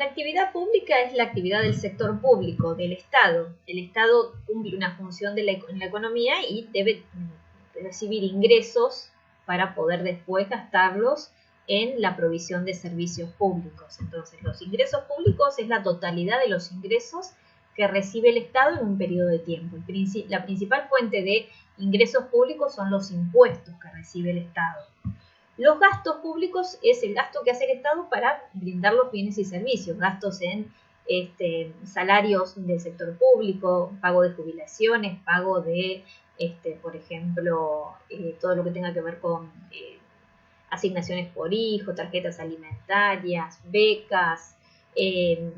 La actividad pública es la actividad del sector público, del Estado. El Estado cumple una función en la economía y debe recibir ingresos para poder después gastarlos en la provisión de servicios públicos. Entonces, los ingresos públicos es la totalidad de los ingresos que recibe el Estado en un periodo de tiempo. La principal fuente de ingresos públicos son los impuestos que recibe el Estado. Los gastos públicos es el gasto que hace el Estado para brindar los bienes y servicios, gastos en salarios del sector público, pago de jubilaciones, pago de, por ejemplo, todo lo que tenga que ver con asignaciones por hijo, tarjetas alimentarias, becas,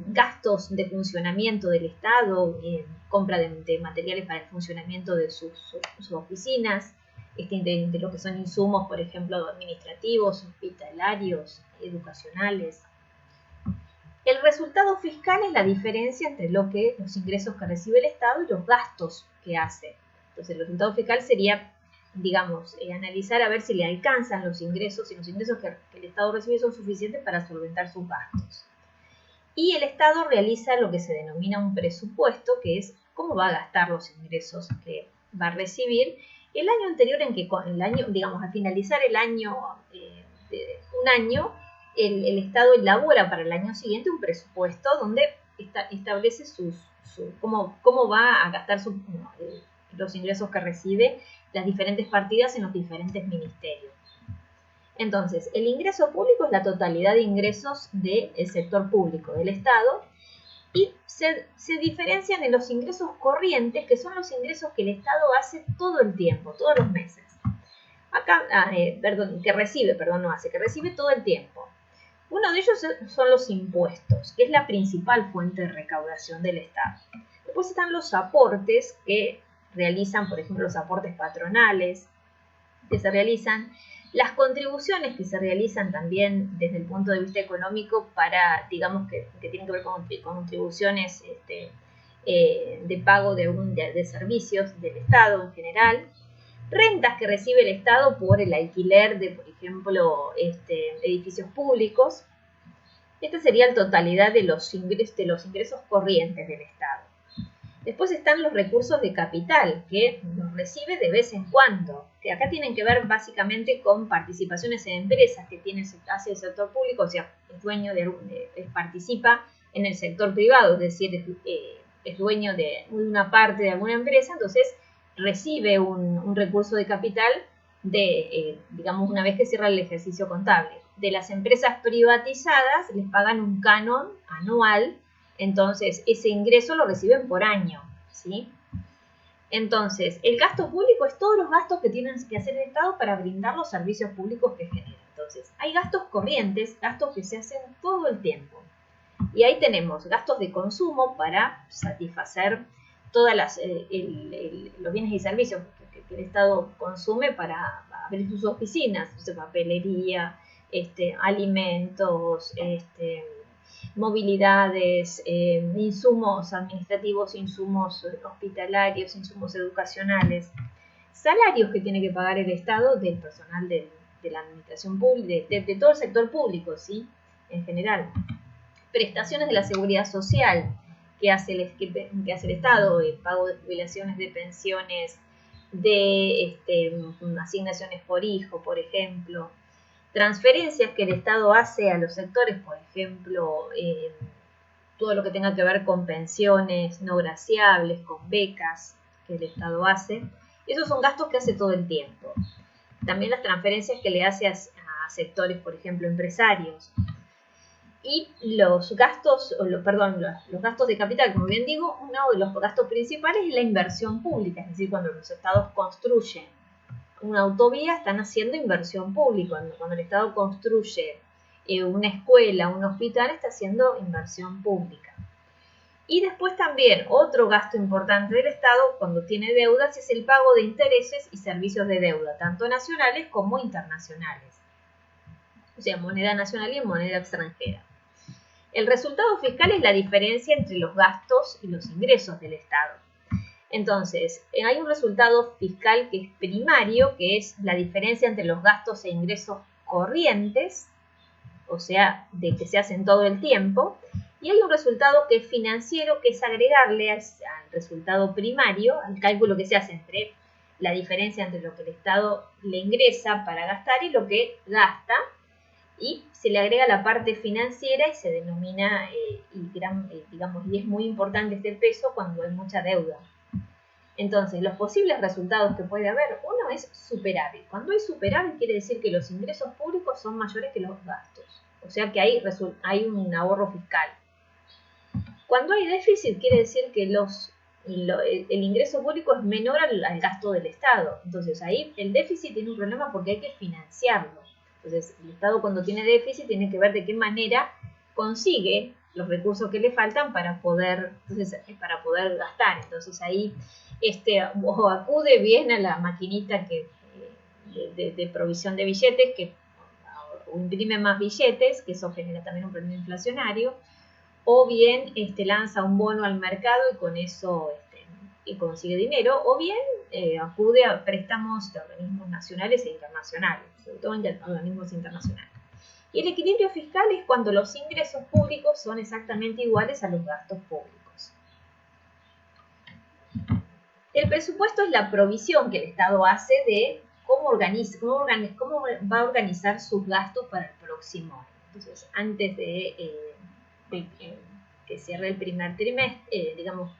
gastos de funcionamiento del Estado, compra de materiales para el funcionamiento de sus oficinas, de lo que son insumos, por ejemplo, administrativos, hospitalarios, educacionales. El resultado fiscal es la diferencia entre los ingresos que recibe el Estado y los gastos que hace. Entonces, el resultado fiscal sería, digamos, analizar a ver si le alcanzan los ingresos, si los ingresos que el Estado recibe son suficientes para solventar sus gastos. Y el Estado realiza lo que se denomina un presupuesto, que es cómo va a gastar los ingresos que va a recibir. El año anterior al finalizar el año, un año, el Estado elabora para el año siguiente un presupuesto donde establece cómo va a gastar los ingresos que recibe, las diferentes partidas en los diferentes ministerios. Entonces, el ingreso público es la totalidad de ingresos del sector público, del Estado, y se diferencian en los ingresos corrientes, que son los ingresos que el Estado hace todo el tiempo, todos los meses. Que recibe todo el tiempo. Uno de ellos son los impuestos, que es la principal fuente de recaudación del Estado. Después están los aportes que realizan, por ejemplo, los aportes patronales que se realizan, las contribuciones que se realizan también desde el punto de vista económico para, digamos, que tienen que ver con contribuciones de pago de servicios del Estado en general, rentas que recibe el Estado por el alquiler de, por ejemplo, edificios públicos. Esta sería la totalidad de los ingresos corrientes del Estado. Después están los recursos de capital, que los recibe de vez en cuando, que acá tienen que ver básicamente con participaciones en empresas que hace el sector público, o sea, participa en el sector privado, es decir, es dueño de una parte de alguna empresa, entonces recibe un recurso de capital digamos, una vez que cierra el ejercicio contable. De las empresas privatizadas les pagan un canon anual. Entonces, ese ingreso lo reciben por año, ¿sí? Entonces, el gasto público es todos los gastos que tienen que hacer el Estado para brindar los servicios públicos que genera. Entonces, hay gastos corrientes, gastos que se hacen todo el tiempo. Y ahí tenemos gastos de consumo para satisfacer todos los bienes y servicios que el Estado consume para abrir sus oficinas, papelería, alimentos, movilidades, insumos administrativos, insumos hospitalarios, insumos educacionales, salarios que tiene que pagar el Estado del personal de la administración pública, de todo el sector público, ¿sí? En general. Prestaciones de la seguridad social que hace el Estado, el pago de jubilaciones, de pensiones, de asignaciones por hijo, por ejemplo. Transferencias que el Estado hace a los sectores, por ejemplo, todo lo que tenga que ver con pensiones no graciables, con becas que el Estado hace. Esos son gastos que hace todo el tiempo. También las transferencias que le hace a sectores, por ejemplo, empresarios. Y los gastos de capital, como bien digo, uno de los gastos principales es la inversión pública, es decir, cuando los estados construyen una autovía, están haciendo inversión pública. Cuando el Estado construye una escuela, un hospital, está haciendo inversión pública. Y después también otro gasto importante del Estado cuando tiene deudas es el pago de intereses y servicios de deuda, tanto nacionales como internacionales. O sea, moneda nacional y moneda extranjera. El resultado fiscal es la diferencia entre los gastos y los ingresos del Estado. Entonces, hay un resultado fiscal que es primario, que es la diferencia entre los gastos e ingresos corrientes, o sea, de que se hacen todo el tiempo, Y hay un resultado que es financiero, que es agregarle al resultado primario, al cálculo que se hace entre la diferencia entre lo que el Estado le ingresa para gastar y lo que gasta, y se le agrega la parte financiera y se denomina, digamos, y es muy importante este peso cuando hay mucha deuda. Entonces, los posibles resultados que puede haber, uno es superávit. Cuando hay superávit quiere decir que los ingresos públicos son mayores que los gastos, o sea que hay un ahorro fiscal. Cuando hay déficit quiere decir que el ingreso público es menor al gasto del Estado. Entonces ahí el déficit tiene un problema porque hay que financiarlo. Entonces el Estado cuando tiene déficit tiene que ver de qué manera consigue los recursos que le faltan para poder gastar. Entonces ahí o acude bien a la maquinita de provisión de billetes o imprime más billetes, que eso genera también un problema inflacionario, o bien lanza un bono al mercado y con eso consigue dinero, o bien acude a préstamos de organismos nacionales e internacionales, sobre todo en organismos internacionales. Y el equilibrio fiscal es cuando los ingresos públicos son exactamente iguales a los gastos públicos. El presupuesto es la provisión que el Estado hace de cómo va a organizar sus gastos para el próximo año. Entonces, antes de que cierre el primer trimestre, digamos,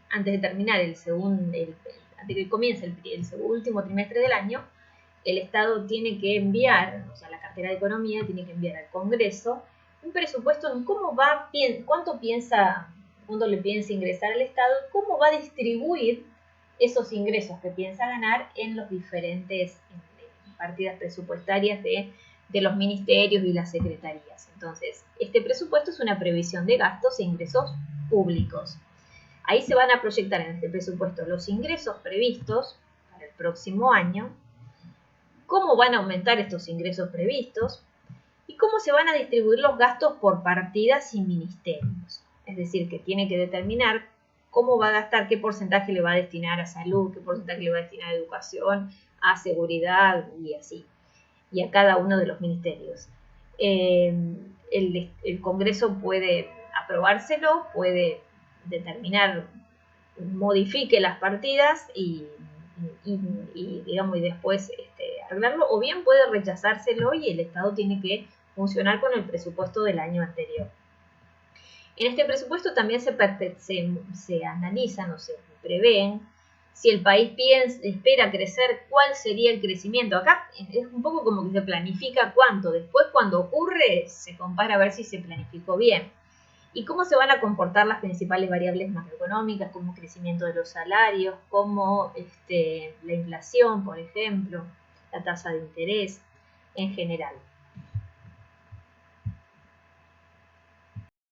antes de terminar antes de que comience el último trimestre del año, el Estado tiene que enviar, o sea, la cartera de Economía tiene que enviar al Congreso un presupuesto en cuánto le piensa ingresar al Estado, cómo va a distribuir esos ingresos que piensa ganar en los diferentes partidas presupuestarias de los ministerios y las secretarías. Entonces, este presupuesto es una previsión de gastos e ingresos públicos. Ahí se van a proyectar en este presupuesto los ingresos previstos para el próximo año, cómo van a aumentar estos ingresos previstos y cómo se van a distribuir los gastos por partidas y ministerios. Es decir, que tiene que determinar cómo va a gastar, qué porcentaje le va a destinar a salud, qué porcentaje le va a destinar a educación, a seguridad y así, y a cada uno de los ministerios. El Congreso puede aprobárselo, puede determinar, modifique las partidas y después arreglarlo, o bien puede rechazárselo y el Estado tiene que funcionar con el presupuesto del año anterior. En este presupuesto también se analizan o se prevén si el país espera crecer, cuál sería el crecimiento. Acá es un poco como que se planifica cuánto, después cuando ocurre se compara a ver si se planificó bien. Y cómo se van a comportar las principales variables macroeconómicas, como crecimiento de los salarios, como la inflación, por ejemplo, la tasa de interés en general.